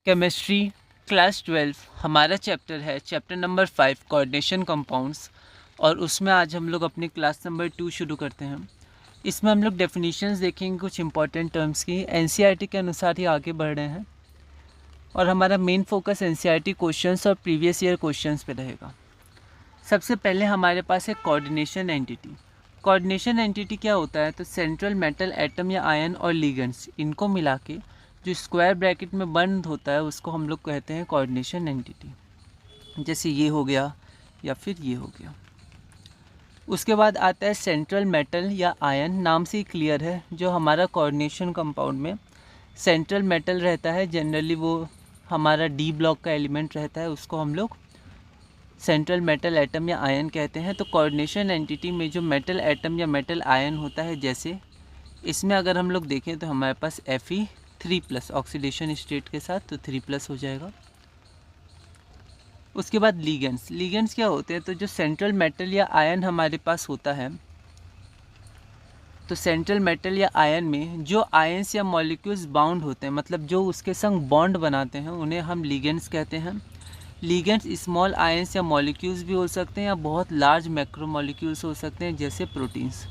Chemistry class 12 हमारा chapter है chapter number 5 coordination compounds. और उसमें आज हम लोग अपनी क्लास नंबर 2 शुरू करते हैं। इसमें हम लोग डेफिनेशंस देखेंगे कुछ इंपॉर्टेंट टर्म्स की। एनसीईआरटी के अनुसार ही आगे बढ़ रहे हैं और हमारा मेन फोकस एनसीईआरटी क्वेश्चंस और प्रीवियस ईयर क्वेश्चंस पे रहेगा। सबसे पहले हमारे पास है कोऑर्डिनेशन एंटिटी। कोऑर्डिनेशन एंटिटी क्या होता है? तो सेंट्रल मेटल एटम या आयन और लिगेंड्स इनको मिला के जो स्क्वायर ब्रैकेट में बंद होता है उसको हम लोग कहते हैं कोऑर्डिनेशन एंटिटी। जैसे ये हो गया या फिर ये हो गया। उसके बाद आता है सेंट्रल मेटल या आयन। नाम से ही क्लियर है, जो हमारा कोऑर्डिनेशन कंपाउंड में सेंट्रल मेटल रहता है, जनरली वो हमारा डी ब्लॉक का एलिमेंट रहता है, उसको हम लोग सेंट्रल मेटल एटम या आयन कहते हैं। तो कोऑर्डिनेशन एंटिटी में जो मेटल एटम या मेटल आयन होता है, जैसे इसमें अगर हम लोग देखें तो हमारे पास Fe3+ ऑक्सीडेशन स्टेट के साथ, तो 3+ हो जाएगा। उसके बाद लिगेंड्स। लिगेंड्स क्या होते हैं? तो जो सेंट्रल मेटल या आयन हमारे पास होता है, तो सेंट्रल मेटल या आयन में जो आयन्स या मॉलिक्यूल्स बाउंड होते हैं, मतलब जो उसके संग बॉन्ड बनाते हैं, उन्हें हम लिगेंड्स कहते हैं। लिगेंड्स स्मॉल आयन्स या मॉलिक्यूल्स भी हो सकते हैं या बहुत लार्ज मैक्रो मॉलिक्यूल्स हो सकते हैं, जैसे प्रोटीन्स।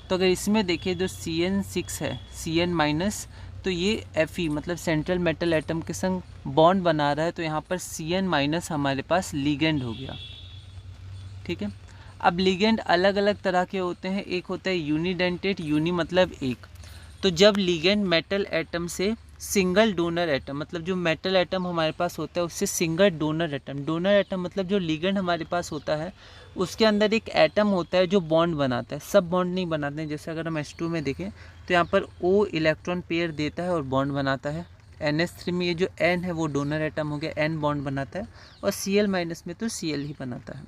तो अगर इसमें देखें जो CN6 है, CN-, तो ये Fe मतलब सेंट्रल मेटल एटम के संग बॉन्ड बना रहा है, तो यहाँ पर CN- हमारे पास लिगेंड हो गया। ठीक है। अब लिगेंड अलग अलग तरह के होते हैं। एक होता है यूनिडेंटेट, यूनि मतलब एक। तो जब लिगेंड मेटल एटम से सिंगल डोनर एटम, मतलब जो मेटल एटम हमारे पास होता है उससे single donor atom, donor atom मतलब जो लिगेंड हमारे पास होता है उसके अंदर एक एटम होता है जो बॉन्ड बनाता है। सब बॉन्ड नहीं बनाते हैं। जैसे अगर हम H2 में देखें तो यहाँ पर O इलेक्ट्रॉन पेयर देता है और बॉन्ड बनाता है। NH3 में ये जो N है वो डोनर एटम हो गया, N बॉन्ड बनाता है। और Cl- में तो Cl ही बनाता है।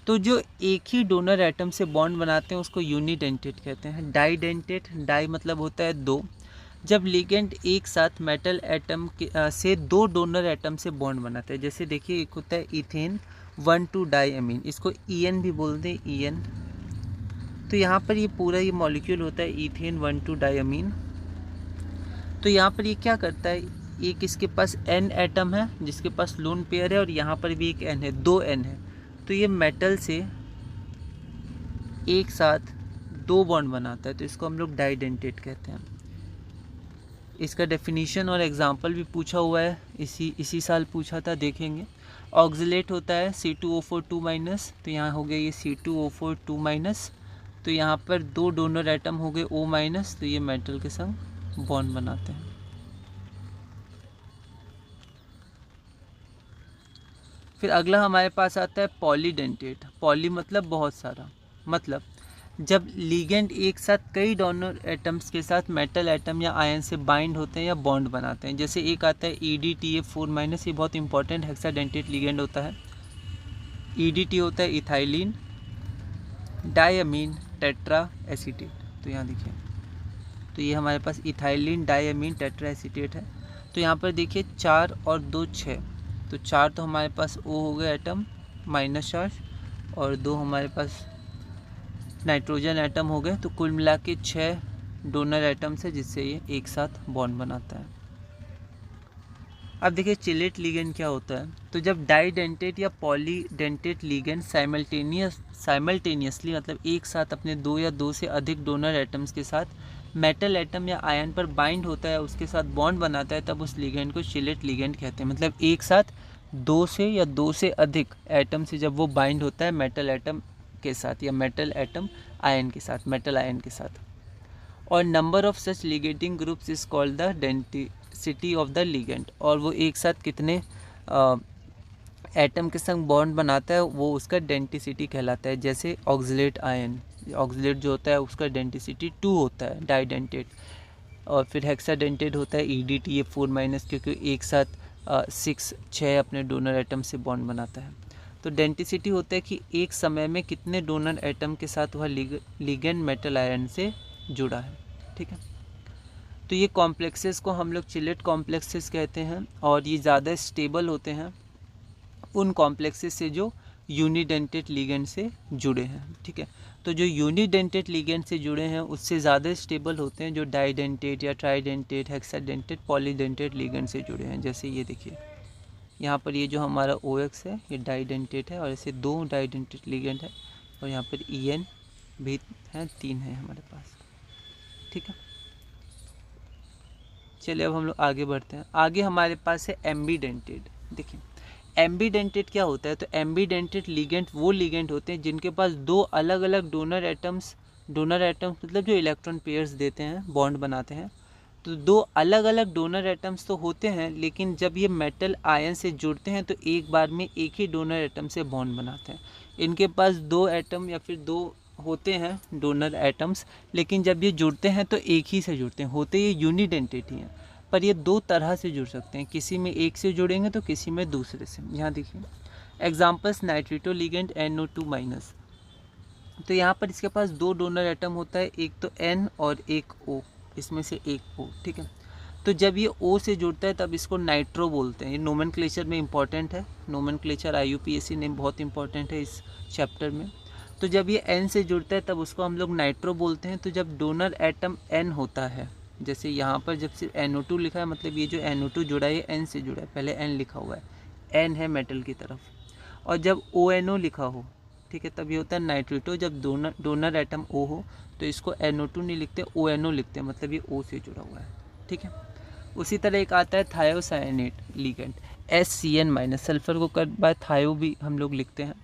तो जो एक ही डोनर एटम से बॉन्ड बनाते हैं उसको यूनिडेंटेट कहते हैं। डाइडेंटेट, डाई मतलब होता है दो। जब लिगेंड एक साथ मेटल एटम से दो डोनर एटम से बॉन्ड बनाते हैं, जैसे देखिए एक होता है इथेन 1,2 डाईअमीन, इसको EN भी बोलते हैं, EN। तो यहाँ पर ये पूरा ये मॉलिक्यूल होता है इथेन 1,2 डाईअमीन। तो यहाँ पर ये क्या करता है, एक इसके पास N एटम है जिसके पास लोन पेयर है, और यहाँ पर भी एक N है, 2 N है। तो ये मेटल से एक साथ दो बॉन्ड बनाता है, तो इसको हम लोग डाइडेंटेट कहते हैं। इसका डेफिनेशन और एग्जांपल भी पूछा हुआ है, इसी साल पूछा था, देखेंगे। ऑक्सिलेट होता है C2O4 2-, तो यहाँ हो गया ये C2O4 2-। तो यहाँ पर दो डोनर एटम हो गए O-, तो ये मेटल के संग बॉन्ड बनाते हैं। फिर अगला हमारे पास आता है पॉलीडेंटेट। पॉली मतलब बहुत सारा, मतलब जब लिगेंड एक साथ कई डोनर एटम्स के साथ मेटल एटम या आयन से बाइंड होते हैं या बॉन्ड बनाते हैं। जैसे एक आता है EDTA4-, ये बहुत इंपॉर्टेंट हेक्साडेंटेट लिगेंड होता है। EDT होता है इथाइलिन डायमीन टेट्रा एसीटेट। तो यहाँ देखिए, तो ये हमारे पास इथाइलिन डायमीन टेट्रा एसीटेट है। तो यहाँ पर देखिए 4 और 2 6, तो 4 तो हमारे पास O हो गया एटम माइनस चार्ज, और 2 हमारे पास नाइट्रोजन एटम हो गए। तो कुल मिला के 6 डोनर एटम्स है जिससे ये एक साथ बॉन्ड बनाता है। अब देखिए चिलेट लिगेंड क्या होता है। तो जब डाइडेंटेट या पॉलीडेंटेट लिगेंड साइमल्टेनियसली मतलब एक साथ अपने दो या दो से अधिक डोनर एटम्स के साथ मेटल एटम या आयन पर बाइंड होता है, उसके साथ बॉन्ड बनाता है, तब उस लिगेंड को चिलेट लिगेंड कहते हैं। मतलब एक साथ दो से या दो से अधिक एटम से जब वो बाइंड होता है मेटल एटम के साथ या मेटल एटम आयन के साथ, मेटल आयन के साथ। और number of such ligating groups is called the density of the ligand. और वो एक साथ कितने एटम के संग बॉन्ड बनाता है वो उसका डेंसिटी कहलाता है। जैसे ऑक्सिलेट आयन, ऑक्सिलेट जो होता है उसका डेंसिटी 2 होता है डाइडेंटेट। और फिर हेक्साडेंटेट होता है EDTA4-, क्योंकि एक साथ 6 अपने डोनर एटम से बॉन्ड बनाता है। तो डेंसिटी होता है कि एक समय में कितने डोनर एटम के साथ वह लिगेंड मेटल आयन से जुड़ा है। ठीक है। तो ये कॉम्प्लेक्सेस को हम लोग चिलेट कॉम्प्लेक्सेस कहते हैं, और ये ज़्यादा स्टेबल होते हैं उन कॉम्प्लेक्सेस से जो यूनिडेंटेड लिगेंड से जुड़े हैं, ठीक है। तो जो यूनिडेंटेड लिगेंड से जुड़े हैं उससे ज़्यादा स्टेबल होते हैं जो डाइडेंटेड या ट्राइडेंटेड, हेक्साडेंटेड, पॉलीडेंटेड लिगेंड से जुड़े हैं। जैसे ये देखिए यहाँ पर ये जो हमारा OX है ये डाइडेंटेड है और ऐसे 2 डाइडेंटेड लिगेंड है और यहाँ पर EN भी है, 3 है हमारे पास, ठीक है। चलिए अब हम लोग आगे बढ़ते हैं। आगे हमारे पास है एम्बीडेंटेड। देखिए एम्बीडेंटेड क्या होता है, तो एम्बीडेंटेड लिगेंड वो लिगेंड होते हैं जिनके पास 2 अलग अलग डोनर एटम्स मतलब जो इलेक्ट्रॉन पेयर्स देते हैं, बॉन्ड बनाते हैं, तो 2 अलग अलग डोनर एटम्स तो होते हैं, लेकिन जब ये मेटल आयन से जुड़ते हैं तो एक बार में एक ही डोनर एटम से बॉन्ड बनाते हैं। इनके पास 2 एटम या फिर 2 होते हैं डोनर एटम्स, लेकिन जब ये जुड़ते हैं तो एक ही से जुड़ते हैं, होते ये यूनिडेंटेड ही हैं, पर ये 2 तरह से जुड़ सकते हैं, किसी में एक से जुड़ेंगे तो किसी में दूसरे से। यहाँ देखिए एग्जाम्पल्स नाइट्रेटो लिगेंड NO2-। तो यहाँ पर इसके पास 2 डोनर एटम होता है, एक तो N और एक O, इसमें से एक O, ठीक है। तो जब ये O से जुड़ता है तब इसको नाइट्रो बोलते हैं। ये नोमेनक्लेचर में इंपॉर्टेंट है, नोमेनक्लेचर IUPAC नेम बहुत इंपॉर्टेंट है इस चैप्टर में। तो जब ये N से जुड़ता है तब उसको हम लोग नाइट्रो बोलते हैं। तो जब डोनर एटम N होता है, जैसे यहाँ पर जब सिर्फ NO2 लिखा है, मतलब ये जो NO2 जुड़ा है ये N से जुड़ा है, पहले N लिखा हुआ है, N है मेटल की तरफ, और जब ONO लिखा हो, ठीक है, तब ये होता है नाइट्रेटो। जब डोनर एटम O हो तो इसको NO2 नहीं लिखते, ONO लिखते हैं, मतलब ये O से जुड़ा हुआ है, ठीक है। उसी तरह एक आता है थायोसाइनेट लिगेंड SCN-, सल्फर को कर बाय थायो भी हम लोग लिखते हैं।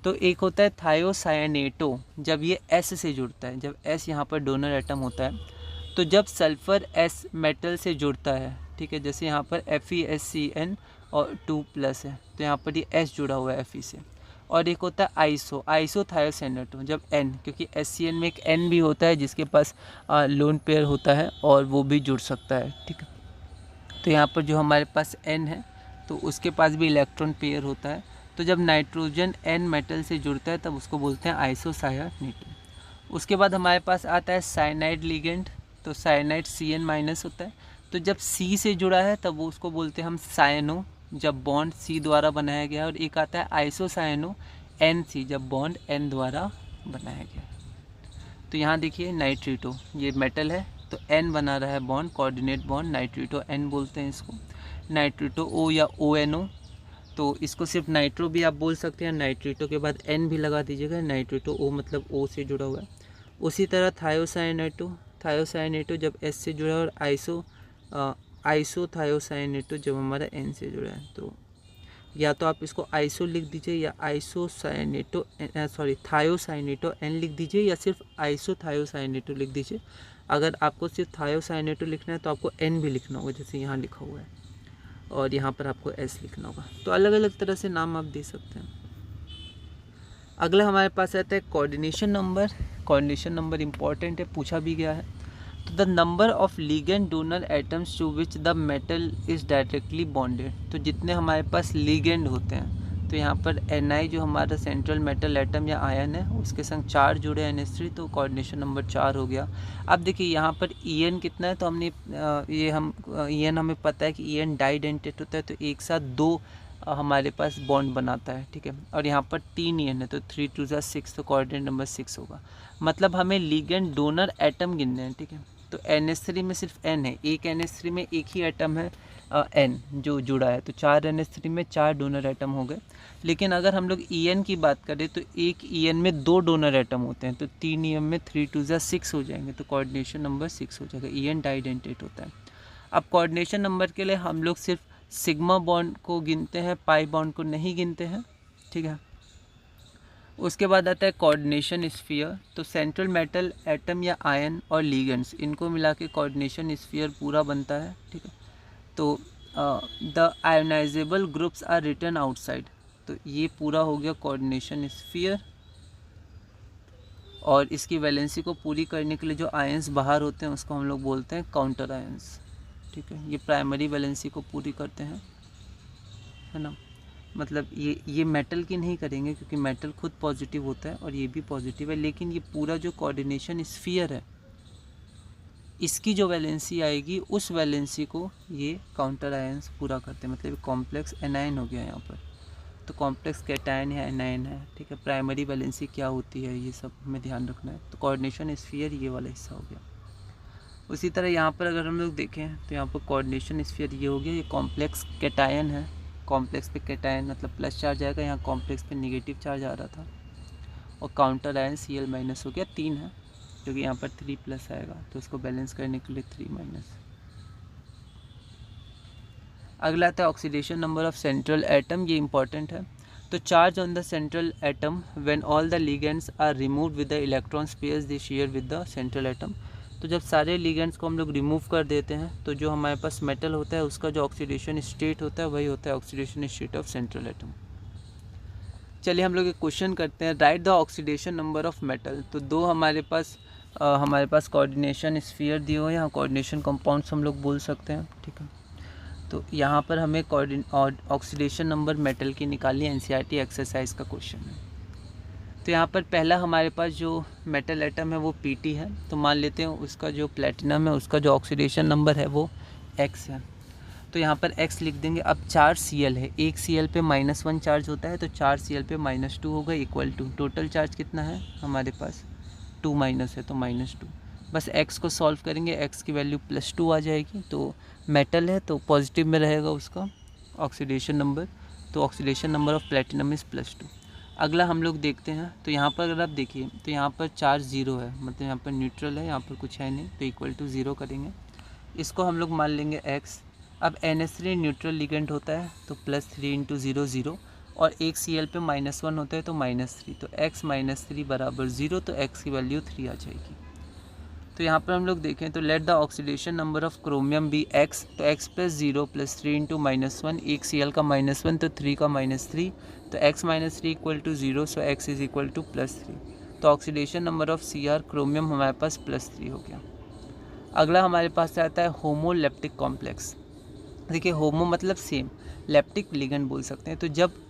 तो एक होता है थायोसाइनेटो, जब ये S से जुड़ता है, जब S यहाँ पर डोनर एटम होता है, तो जब सल्फ़र S मेटल से जुड़ता है, ठीक है, जैसे यहाँ पर FeSCN और 2+ है, तो यहाँ पर ये S जुड़ा हुआ है Fe से। और एक होता है आइसोथायोसाइनेटो, जब N, क्योंकि SCN में एक N भी होता है जिसके पास लोन पेयर होता है और वो भी जुड़ सकता है, ठीक है। तो यहाँ पर जो हमारे पास N है तो उसके पास भी इलेक्ट्रॉन पेयर होता है। तो जब नाइट्रोजन N मेटल से जुड़ता है तब उसको बोलते हैं आइसोसायानेटो। उसके बाद हमारे पास आता है साइनाइड लिगेंड, तो साइनाइड CN- होता है। तो जब C से जुड़ा है तब वो उसको बोलते हैं हम सायनो, जब बॉन्ड C द्वारा बनाया गया है। और एक आता है आइसोसायनो NC, जब बॉन्ड N द्वारा बनाया गया है। तो यहाँ देखिए नाइट्रेटो, ये मेटल है तो N बना रहा है बॉन्ड, कोऑर्डिनेट बॉन्ड, नाइट्रेटो N बोलते हैं इसको। नाइट्रेटो O या ONO, तो इसको सिर्फ नाइट्रो भी आप बोल सकते हैं, नाइट्रेटो के बाद N भी लगा दीजिएगा, नाइट्रेटो O मतलब O से जुड़ा हुआ है। उसी तरह थायोसाइनेटो जब S से जुड़ा है, और आइसोथायोसाइनेटो जब हमारा N से जुड़ा है। तो या तो आप इसको आइसो लिख दीजिए या थायोसाइनेटो N लिख दीजिए, या सिर्फ आइसोथायोसाइनेटो लिख दीजिए। अगर आपको सिर्फ थायोसाइनेटो लिखना है तो आपको N भी लिखना होगा, जैसे यहाँ लिखा हुआ है, और यहाँ पर आपको S लिखना होगा। तो अलग अलग तरह से नाम आप दे सकते हैं। अगला हमारे पास आता है coordination number. Coordination number important है, पूछा भी गया है। तो the number of ligand donor atoms to which the metal is directly bonded. तो जितने हमारे पास लिगेंड होते हैं, तो यहाँ पर Ni जो हमारा सेंट्रल मेटल एटम या आयन है उसके संग 4 जुड़े NH3, तो कोऑर्डिनेशन नंबर 4 हो गया। अब देखिए यहाँ पर En कितना है, तो हमने En हमें पता है कि En डाइडेंटेट होता है, तो एक साथ 2 हमारे पास बॉन्ड बनाता है, ठीक है। और यहाँ पर 3 En है, तो 3 2 6, तो कोऑर्डिनेट नंबर 6 होगा। मतलब हमें लिगेंड डोनर एटम गिनने हैं, ठीक है। तो NH3 में सिर्फ N है, एक NH3 में एक ही एटम है N जो जुड़ा है, तो 4 NH3 में 4 डोनर एटम हो गए। लेकिन अगर हम लोग En की बात करें तो एक En में 2 डोनर एटम होते हैं, तो 3 En में 3 2 6 हो जाएंगे, तो कोऑर्डिनेशन नंबर 6 हो जाएगा। En डाइडेंटेट होता है। अब कोऑर्डिनेशन नंबर के लिए हम लोग सिर्फ सिग्मा बॉन्ड को गिनते हैं, पाई बॉन्ड को नहीं गिनते हैं, ठीक है। उसके बाद आता है कोऑर्डिनेशन स्फीयर। तो सेंट्रल मेटल एटम या आयन और लिगेंड्स, इनको मिला के कोऑर्डिनेशन स्फीयर पूरा बनता है, ठीक है। तो the ionisable groups are written outside, तो ये पूरा हो गया कोऑर्डिनेशन स्फीयर। और इसकी वैलेंसी को पूरी करने के लिए जो आयंस बाहर होते हैं उसको हम लोग बोलते हैं काउंटर आयंस, ठीक है। ये प्राइमरी वैलेंसी को पूरी करते हैं, है ना। मतलब ये मेटल की नहीं करेंगे क्योंकि मेटल खुद पॉजिटिव होता है और ये भी पॉजिटिव है, लेकिन ये पूरा जो कोऑर्डिनेशन स्फीयर है इसकी जो वैलेंसी आएगी उस वैलेंसी को ये काउंटर आयंस पूरा करते हैं। मतलब कॉम्प्लेक्स एनायन हो गया यहाँ पर, तो कॉम्प्लेक्स कैटायन है एनायन है, ठीक है। प्राइमरी वैलेंसी क्या होती है ये सब हमें ध्यान रखना है। तो कोऑर्डिनेशन स्फीयर ये वाला हिस्सा हो गया। उसी तरह यहाँ पर अगर हम लोग देखें तो यहाँ पर कोऑर्डिनेशन स्फीयर ये हो गया, ये कॉम्प्लेक्स कैटायन है। कॉम्प्लेक्स पे कैटायन मतलब प्लस चार्ज आएगा, यहाँ कॉम्प्लेक्स पे नेगेटिव चार्ज आ रहा था। और काउंटर आयन Cl माइनस हो गया, 3 है क्योंकि यहाँ पर 3 प्लस आएगा, तो उसको बैलेंस करने के लिए 3 माइनस। अगला आता है oxidation number of central atom, ये इंपॉर्टेंट है। तो charge on the central atom when all the ligands are removed with the electron pairs they share with the central atom. तो जब सारे लिगेंड्स को हम लोग रिमूव कर देते हैं तो जो हमारे पास मेटल होता है उसका जो ऑक्सीडेशन स्टेट होता है वही होता है oxidation state of central atom. चलिए हम लोग एक क्वेश्चन करते हैं, right the oxidation number of metal. तो दो हमारे पास कोऑर्डिनेशन स्फीयर दिए हुए हैं, यहाँ कोऑर्डिनेशन कंपाउंड्स हम लोग बोल सकते हैं, ठीक है। तो यहाँ पर हमें ऑक्सीडेशन नंबर मेटल की निकालनी, एनसीईआरटी एक्सरसाइज का क्वेश्चन है। तो यहाँ पर पहला हमारे पास जो मेटल एटम है वो Pt है, तो मान लेते हैं उसका जो प्लेटिनम है उसका जो ऑक्सीडेशन नंबर है वो X है। तो यहाँ पर X लिख देंगे। अब 4 Cl है, एक Cl पे -1 चार्ज होता है, तो 4 Cl पे -2 होगा इक्वल टू टोटल चार्ज कितना है हमारे पास 2 माइनस है तो -2। बस X को सॉल्व करेंगे, X की वैल्यू +2 आ जाएगी। तो मेटल है तो पॉजिटिव में रहेगा उसका ऑक्सीडेशन नंबर, तो oxidation number of platinum is +2। अगला हम लोग देखते हैं, तो यहाँ पर अगर आप देखिए तो यहाँ पर चार्ज 0 है, मतलब यहाँ पर न्यूट्रल है, यहाँ पर कुछ है नहीं, तो इक्वल टू 0 करेंगे। इसको हम लोग मान लेंगे X। अब NH3 न्यूट्रल लिगेंड होता है तो +3 × 0 0, और एक Cl पे -1 होता है तो -3, तो X - 3 = 0, तो X की वैल्यू 3 आ जाएगी। तो यहाँ पर हम लोग देखें तो let the oxidation number of chromium be X, तो X + 0 + 3 × -1, एक Cl का -1 तो 3 का -3, तो X - 3 = 0, सो X = +3। तो oxidation number of Cr chromium हमारे पास +3 हो गया। अगला हमारे पास आता है होमोलेप्टिक कॉम्प्लेक्स। देखिए होमो मतलब सेम, लेप्टिक लिगेंड बोल सकते हैं। तो जब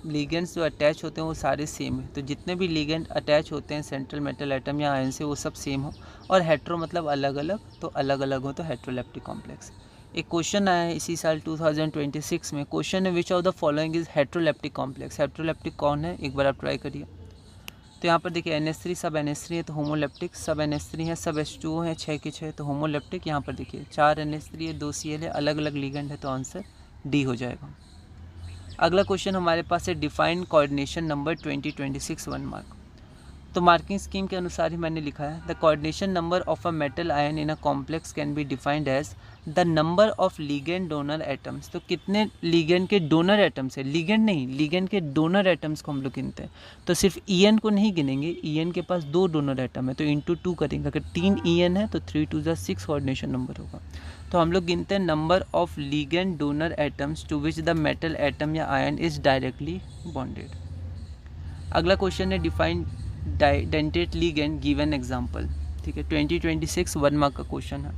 लिगेंड्स जो अटैच होते हैं वो सारे सेम है, तो जितने भी लिगेंड अटैच होते हैं सेंट्रल मेटल एटम या आयन से वो सब सेम हो, और हेट्रो मतलब अलग अलग, तो अलग अलग हो तो हेट्रोलेप्टिक कॉम्प्लेक्स। एक क्वेश्चन आया है इसी साल 2026 में, क्वेश्चन है which of the following is heteroleptic complex. Heteroleptic कौन है एक बार आप ट्राई करिए। तो यहाँ पर देखिए NH3 सब NH3 है तो होमोलेप्टिक, सब NH3 है सब H2O है 6 के 6 तो होमोलेप्टिक। यहाँ पर देखिए 4 NH3 है 2 Cl है, अलग अलग लिगेंड है, तो आंसर D हो जाएगा। अगला क्वेश्चन हमारे पास है डिफाइन कोऑर्डिनेशन नंबर 2026 1 मार्क। तो मार्किंग स्कीम के अनुसार ही मैंने लिखा है, the coordination number of a metal ion in a complex can be defined as the number of ligand donor atoms. तो कितने लिगेंड के डोनर एटम्स है, लिगेंड नहीं, लिगेंड के डोनर एटम्स को हम लोग गिनते हैं। तो सिर्फ En को नहीं गिनेंगे, En के पास 2 डोनर एटम है तो इंटू 2 करेंगे। अगर 3 En है तो 3 × 2 = 6 कोऑर्डिनेशन नंबर होगा। तो हम लोग गिनते हैं number of ligand donor atoms to which the metal atom या आयन इज डायरेक्टली बॉन्डेड। अगला क्वेश्चन है define dentate ligand given example, ठीक है। 2026 1 मार्क का क्वेश्चन है।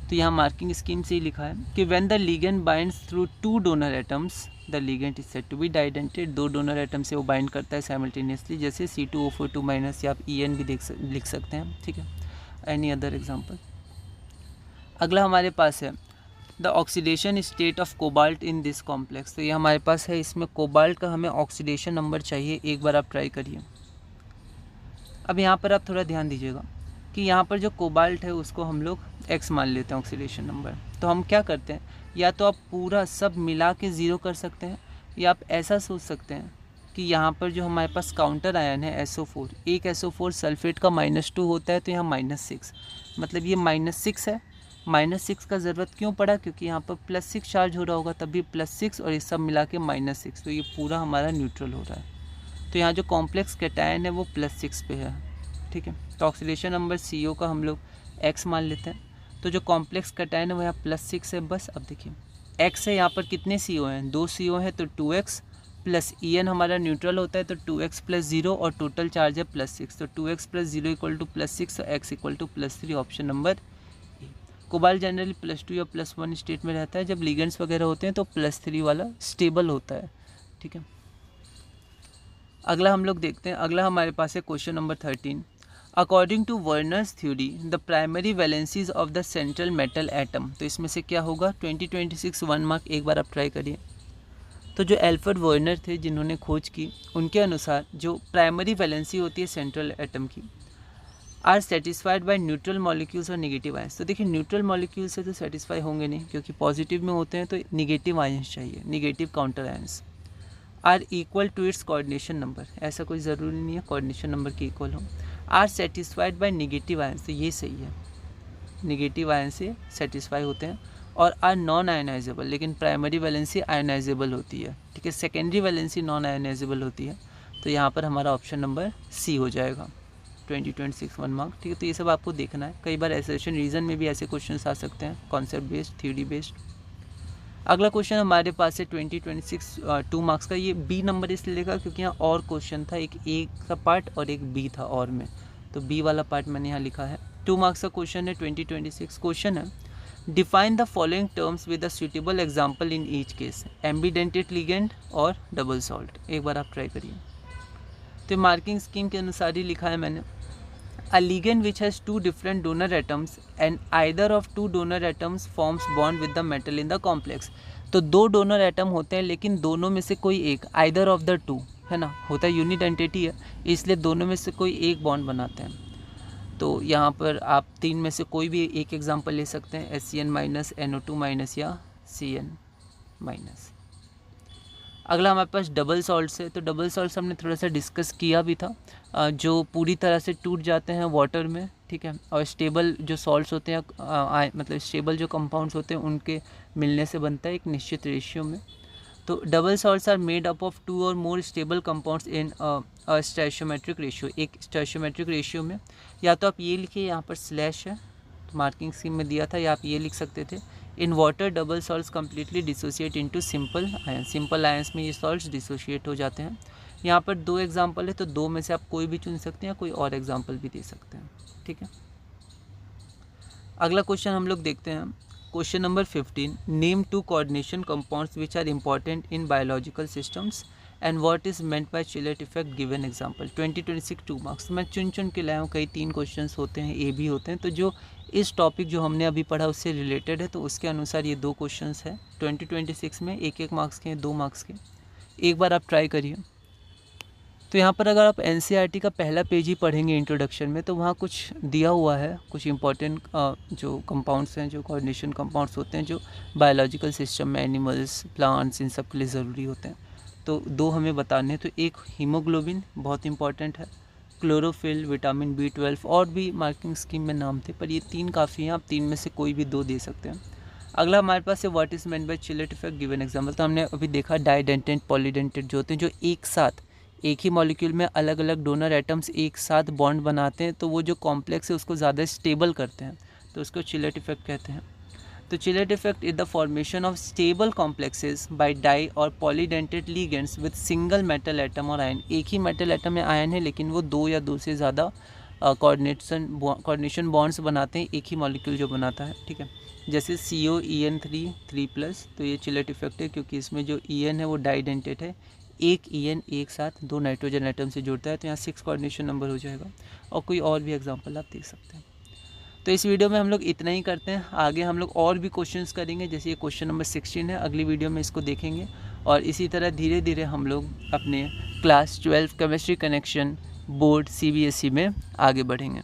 तो यहाँ मार्किंग स्कीम से ही लिखा है कि when the ligand binds through 2 donor atoms the ligand is said to be didentate. 2 donor atom से वो बाइंड करता है साइमल्टेनियसली, जैसे C2O4 2- या आप En भी लिख सकते हैं, ठीक है। Any other example. अगला हमारे पास है the oxidation state of cobalt in this complex. तो ये हमारे पास है, इसमें कोबाल्ट का हमें ऑक्सीडेशन नंबर चाहिए, एक बार आप ट्राई करिए। अब यहाँ पर आप थोड़ा ध्यान दीजिएगा कि यहाँ पर जो कोबाल्ट है उसको हम लोग X मान लेते हैं ऑक्सीडेशन नंबर। तो हम क्या करते हैं, या तो आप पूरा सब मिला के 0 कर सकते हैं, या आप ऐसा सोच सकते हैं कि यहाँ पर जो हमारे पास काउंटर आयन है SO4, एक SO4 सल्फेट का -2 होता है तो यहाँ -6, मतलब ये -6 है। -6 का ज़रूरत क्यों पड़ा, क्योंकि यहाँ पर +6 चार्ज हो रहा होगा, तभी +6 और ये सब मिला के -6, तो ये पूरा हमारा न्यूट्रल हो रहा है। तो यहाँ जो कॉम्प्लेक्स कैटायन है वो +6 पे है, ठीक है। तो ऑक्सीडेशन नंबर CO का हम लोग X मान लेते हैं। तो जो कॉम्प्लेक्स कैटायन है वो यहाँ +6 है। बस अब देखिए X है, यहाँ पर कितने CO हैं, 2 CO हैं तो 2X प्लस En हमारा न्यूट्रल होता है तो 2X + 0, और टोटल चार्ज है +6, तो 2X + 0 = +6, तो X = +3, option number A. Cobalt generally +2 या +1 स्टेट में रहता है, जब लिगेंड्स वगैरह होते हैं तो +3 वाला स्टेबल होता है, ठीक है। अगला हम लोग देखते हैं, अगला हमारे पास है question number 13। According to Werner's theory the primary valencies of the central metal atom. तो इसमें से क्या होगा 2026 1 मार्क, एक बार आप ट्राई करिए। तो जो एल्फ्रेड वर्नर थे जिन्होंने खोज की, उनके अनुसार जो प्राइमरी वैलेंसी होती है सेंट्रल एटम की are satisfied by neutral molecules और नेगेटिव आयंस। तो देखिए न्यूट्रल मॉलिक्यूल्स से तो सेटिस्फाई होंगे नहीं, क्योंकि पॉजिटिव में होते हैं तो नेगेटिव आयंस चाहिए, negative counter ions. Are equal to its coordination number, ऐसा कोई ज़रूरी नहीं है कोऑर्डिनेशन नंबर के इक्वल हो। Are satisfied by negative ions, तो ये सही है, नेगेटिव आयन से सेटिस्फाई होते हैं। और आर नॉन आयनाइजेबल, लेकिन प्राइमरी वैलेंसी आयनाइजेबल होती है, ठीक है, सेकेंडरी वैलेंसी नॉन आयनाइजेबल होती है। तो यहाँ पर हमारा ऑप्शन नंबर सी हो जाएगा। 2026 1 मार्क, ठीक है। तो ये सब आपको देखना है, कई बार एसेशन रीजन में भी ऐसे क्वेश्चन आ सकते हैं, कॉन्सेप्ट बेस्ड, थ्योरी बेस्ड। अगला क्वेश्चन हमारे पास है 2026 2 मार्क्स का। ये बी नंबर इसलिए लिखा क्योंकि यहाँ और क्वेश्चन था, एक ए का पार्ट और एक बी था और में, तो बी वाला पार्ट मैंने यहाँ लिखा है। 2 मार्क्स का क्वेश्चन है 2026। क्वेश्चन है define the following terms with a suitable example in each case, एम्बीडेंटेड ligand और डबल सॉल्ट। एक बार आप ट्राई करिए। तो मार्किंग स्कीम के अनुसार ही लिखा है मैंने। A ligand which has two different donor atoms and either of two donor atoms forms bond with the metal in the complex। तो दो डोनर एटम होते हैं लेकिन दोनों में से कोई एक, either of the two, है ना, होता है यूनिट एंटिटी है, इसलिए दोनों में से कोई एक बॉन्ड बनाते हैं। तो यहाँ पर आप तीन में से कोई भी एक एग्जांपल ले सकते हैं, HCN-, NO2- या CN-। अगला हमारे पास डबल सॉल्ट्स है। तो डबल सॉल्ट्स हमने थोड़ा सा डिस्कस किया भी था, जो पूरी तरह से टूट जाते हैं वाटर में, ठीक है, और स्टेबल जो सॉल्ट्स होते हैं मतलब स्टेबल जो कंपाउंड्स होते हैं उनके मिलने से बनता है एक निश्चित रेशियो में। तो double salts are made up of 2 और more stable compounds in a stoichiometric ratio, एक स्टोइचियोमेट्रिक रेशियो में। या तो आप ये लिखिए, यहाँ पर स्लैश है, तो मार्किंग स्कीम में दिया था, या आप ये लिख सकते थे, in water double salts completely dissociate into simple ion. Simple ions में ये सॉल्ट्स डिसोशिएट हो जाते हैं। यहाँ पर 2 एग्जांपल है, तो 2 में से आप कोई भी चुन सकते हैं, कोई और एग्जांपल भी दे सकते हैं, ठीक है। अगला क्वेश्चन हम लोग देखते हैं, question number 15। Name 2 coordination compounds which are important in biological systems and what is meant by chelate effect, given example. 2026 2 marks. मैं चुन के लाया हूँ, कई 3 क्वेश्चंस होते हैं, ए भी होते हैं, तो जो इस टॉपिक जो हमने अभी पढ़ा उससे रिलेटेड है, तो उसके अनुसार ये 2 क्वेश्चंस हैं 2026 में, 1-1 मार्क्स के, 2 मार्क्स के। एक बार आप ट्राई करिए। तो यहाँ पर अगर आप NCERT का पहला पेज ही पढ़ेंगे इंट्रोडक्शन में, तो वहाँ कुछ दिया हुआ है, कुछ इंपॉर्टेंट जो कंपाउंड्स हैं, जो कोऑर्डिनेशन कंपाउंड्स होते हैं, जो बायोलॉजिकल सिस्टम में एनिमल्स, प्लांट्स, इन सब के लिए ज़रूरी होते हैं। तो 2 हमें बताने हैं। तो एक हीमोग्लोबिन बहुत इंपॉर्टेंट है, क्लोरोफिल, विटामिन B12, और भी मार्किंग स्कीम में नाम थे, पर ये 3 काफ़ी हैं, आप 3 में से कोई भी 2 दे सकते हैं। अगला हमारे पास है what is meant by chelate effect, given example. तो हमने अभी देखा डाइडेंटेट, पॉलीडेंटेट जो होते हैं, जो एक साथ एक ही मॉलिक्यूल में अलग अलग डोनर एटम्स एक साथ बॉन्ड बनाते हैं, तो वो जो कॉम्प्लेक्स है उसको ज़्यादा स्टेबल करते हैं, तो उसको चिलेट इफेक्ट कहते हैं। तो chelate effect is the formation of stable complexes by di और polydentate ligands with single metal atom और आयन। एक ही मेटल एटम में आयन है, लेकिन वो 2 या 2 से ज़्यादा कोऑर्डिनेशन बॉन्ड्स बनाते हैं, एक ही मॉलिक्यूल जो बनाता है, ठीक है। जैसे COEN3 3+, तो ये चिलेट इफेक्ट है, क्योंकि इसमें जो EN है वो डाइडेंटेट है, एक EN एक साथ 2 नाइट्रोजन एटम से जुड़ता है, तो यहाँ 6 कोऑर्डिनेशन नंबर हो जाएगा। और कोई और भी एग्जांपल आप देख सकते हैं। तो इस वीडियो में हम लोग इतना ही करते हैं, आगे हम लोग और भी क्वेश्चंस करेंगे, जैसे ये क्वेश्चन नंबर 16 है, अगली वीडियो में इसको देखेंगे। और इसी तरह धीरे धीरे हम लोग अपने class 12 chemistry connection board CBSE में आगे बढ़ेंगे।